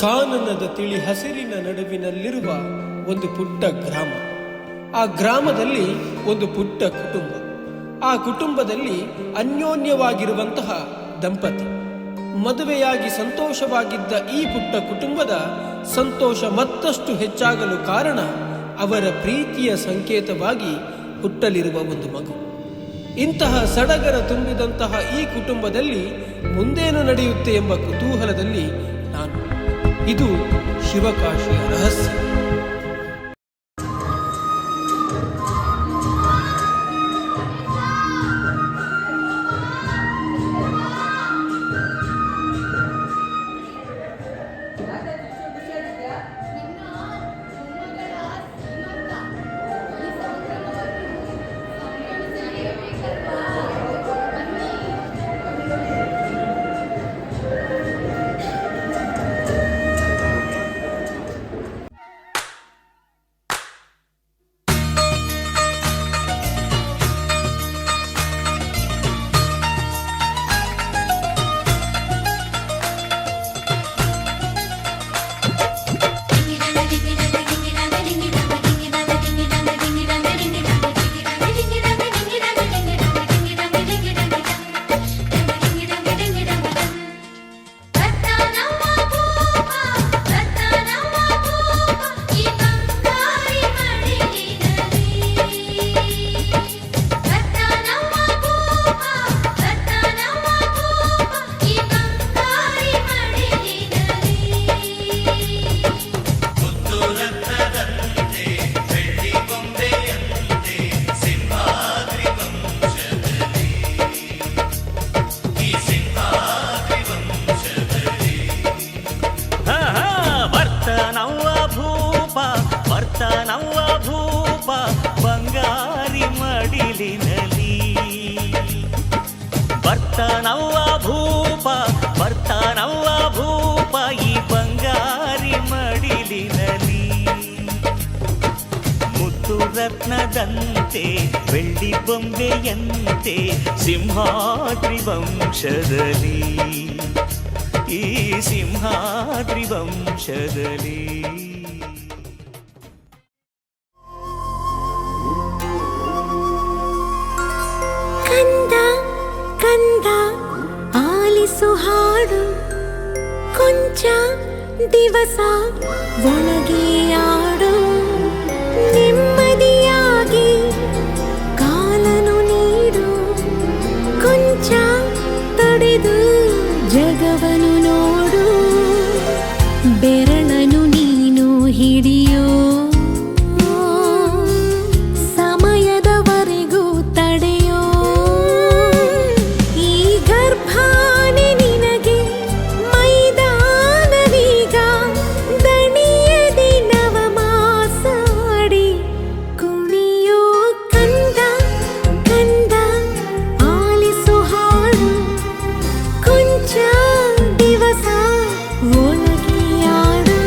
ಕಾನನದ ತಿಳಿ ಹಸಿರಿನ ನಡುವಿನಲ್ಲಿರುವ ಒಂದು ಪುಟ್ಟ ಗ್ರಾಮ. ಆ ಗ್ರಾಮದಲ್ಲಿ ಒಂದು ಪುಟ್ಟ ಕುಟುಂಬ. ಆ ಕುಟುಂಬದಲ್ಲಿ ಅನ್ಯೋನ್ಯವಾಗಿರುವಂತಹ ದಂಪತಿ. ಮದುವೆಯಾಗಿ ಸಂತೋಷವಾಗಿದ್ದ ಈ ಪುಟ್ಟ ಕುಟುಂಬದ ಸಂತೋಷ ಮತ್ತಷ್ಟು ಹೆಚ್ಚಾಗಲು ಕಾರಣ ಅವರ ಪ್ರೀತಿಯ ಸಂಕೇತವಾಗಿ ಹುಟ್ಟಲಿರುವ ಒಂದು ಮಗು. ಇಂತಹ ಸಡಗರ ತುಂಬಿದಂತಹ ಈ ಕುಟುಂಬದಲ್ಲಿ ಮುಂದೇನು ನಡೆಯುತ್ತೆ ಎಂಬ ಕುತೂಹಲದಲ್ಲಿ ನಾನು. ಇದು ಶಿವಕಾಶಿಯ ರಹಸ್ಯ. ಬರ್ತಾನವ್ವ ಭೂಪ ಈ ಬಂಗಾರಿ ಮಡಿಲಿನಲಿ. ಮುತ್ತು ರತ್ನದಂತೆ ಬೆಳ್ಳಿ ಬೊಂಬೆಯಂತೆ ಸಿಂಹಾದ್ರಿ ವಂಶದಲ್ಲಿ, ಈ ಸಿಂಹಾದ್ರಿ ವಂಶದಲ್ಲಿ. ಆಲಿಸು ಹಾಡು ಕೊಂಚ ದಿವಸ ಒಳಗೆ ಆಡು, ನೆಮ್ಮದಿಯಾಗಿ ಕಾಲನು ನೀಡು, ಕೊಂಚ ತಡೆದು ಜಗವನು ನೋಡು, ಬೆರಳನು ನೀನು ಹಿಡಿಯೋ, ಸಮಯದವರೆಗೂ ತಡೆಯೋ. ಈ ಗರ್ಭಾನೆ ನಿನಗೆ ಮೈದಾನವೀಗ, ದಣಿಯದೆ ನವಮಾಸಾಡಿ ಕುಣಿಯೋ. ಕಂದ ಕಂದ ಆಲಿಸು ಹಾಡು ಕೊಂಚ ದಿವಸ ಒಳಗೆ ಆಡು.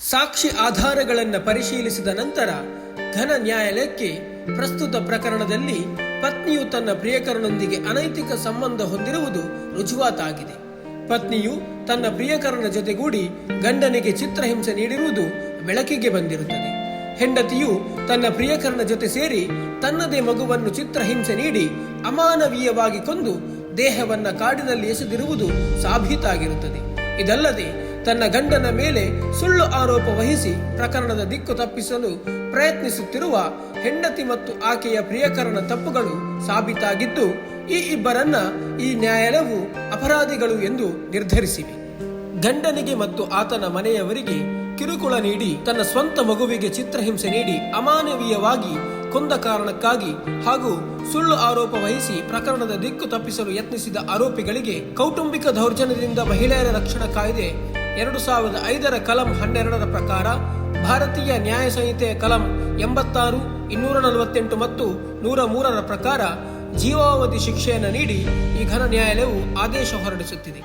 ಸಾಕ್ಷಿ ಆಧಾರಗಳನ್ನು ಪರಿಶೀಲಿಸಿದ ನಂತರ ಘನ ನ್ಯಾಯಾಲಯಕ್ಕೆ ಪ್ರಸ್ತುತ ಪ್ರಕರಣದಲ್ಲಿ ಪತ್ನಿಯು ತನ್ನ ಪ್ರಿಯಕರನೊಂದಿಗೆ ಅನೈತಿಕ ಸಂಬಂಧ ಹೊಂದಿರುವುದು ರುಜುವಾತಾಗಿದೆ. ಪತ್ನಿಯು ತನ್ನ ಪ್ರಿಯಕರನ ಜೊತೆಗೂಡಿ ಗಂಡನಿಗೆ ಚಿತ್ರಹಿಂಸೆ ನೀಡಿರುವುದು ಬೆಳಕಿಗೆ ಬಂದಿರುತ್ತದೆ. ಹೆಂಡತಿಯು ತನ್ನ ಪ್ರಿಯಕರನ ಜೊತೆ ಸೇರಿ ತನ್ನದೇ ಮಗುವನ್ನು ಚಿತ್ರಹಿಂಸೆ ನೀಡಿ ಅಮಾನವೀಯವಾಗಿ ಕೊಂದು ದೇಹವನ್ನ ಕಾಡಿನಲ್ಲಿ ಎಸೆದಿರುವುದು ಸಾಬೀತಾಗಿರುತ್ತದೆ. ಇದಲ್ಲದೆ ತನ್ನ ಗಂಡನ ಮೇಲೆ ಸುಳ್ಳು ಆರೋಪ ವಹಿಸಿ ಪ್ರಕರಣದ ದಿಕ್ಕು ತಪ್ಪಿಸಲು ಪ್ರಯತ್ನಿಸುತ್ತಿರುವ ಹೆಂಡತಿ ಮತ್ತು ಆಕೆಯ ಪ್ರಿಯಕರನ ತಪ್ಪುಗಳು ಸಾಬೀತಾಗಿದ್ದು ಈ ಇಬ್ಬರನ್ನ ಈ ನ್ಯಾಯಾಲಯವು ಅಪರಾಧಿಗಳು ಎಂದು ನಿರ್ಧರಿಸಿವೆ. ಗಂಡನಿಗೆ ಮತ್ತು ಆತನ ಮನೆಯವರಿಗೆ ಕಿರುಕುಳ ನೀಡಿ ತನ್ನ ಸ್ವಂತ ಮಗುವಿಗೆ ಚಿತ್ರಹಿಂಸೆ ನೀಡಿ ಅಮಾನವೀಯವಾಗಿ ಕೊಂದ ಕಾರಣಕ್ಕಾಗಿ ಹಾಗೂ ಸುಳ್ಳು ಆರೋಪ ವಹಿಸಿ ಪ್ರಕರಣದ ದಿಕ್ಕು ತಪ್ಪಿಸಲು ಯತ್ನಿಸಿದ ಆರೋಪಿಗಳಿಗೆ ಕೌಟುಂಬಿಕ ದೌರ್ಜನ್ಯದಿಂದ ಮಹಿಳೆಯರ ರಕ್ಷಣಾ ಕಾಯ್ದೆ 2005 ಕಲಂ 12 ಪ್ರಕಾರ, ಭಾರತೀಯ ನ್ಯಾಯ ಸಂಹಿತೆಯ ಕಲಂ 86, 248 ಮತ್ತು 103 ಪ್ರಕಾರ ಜೀವಾವಧಿ ಶಿಕ್ಷೆಯನ್ನು ನೀಡಿ ಈ ಘನ ನ್ಯಾಯಾಲಯವು ಆದೇಶ ಹೊರಡಿಸುತ್ತಿದೆ.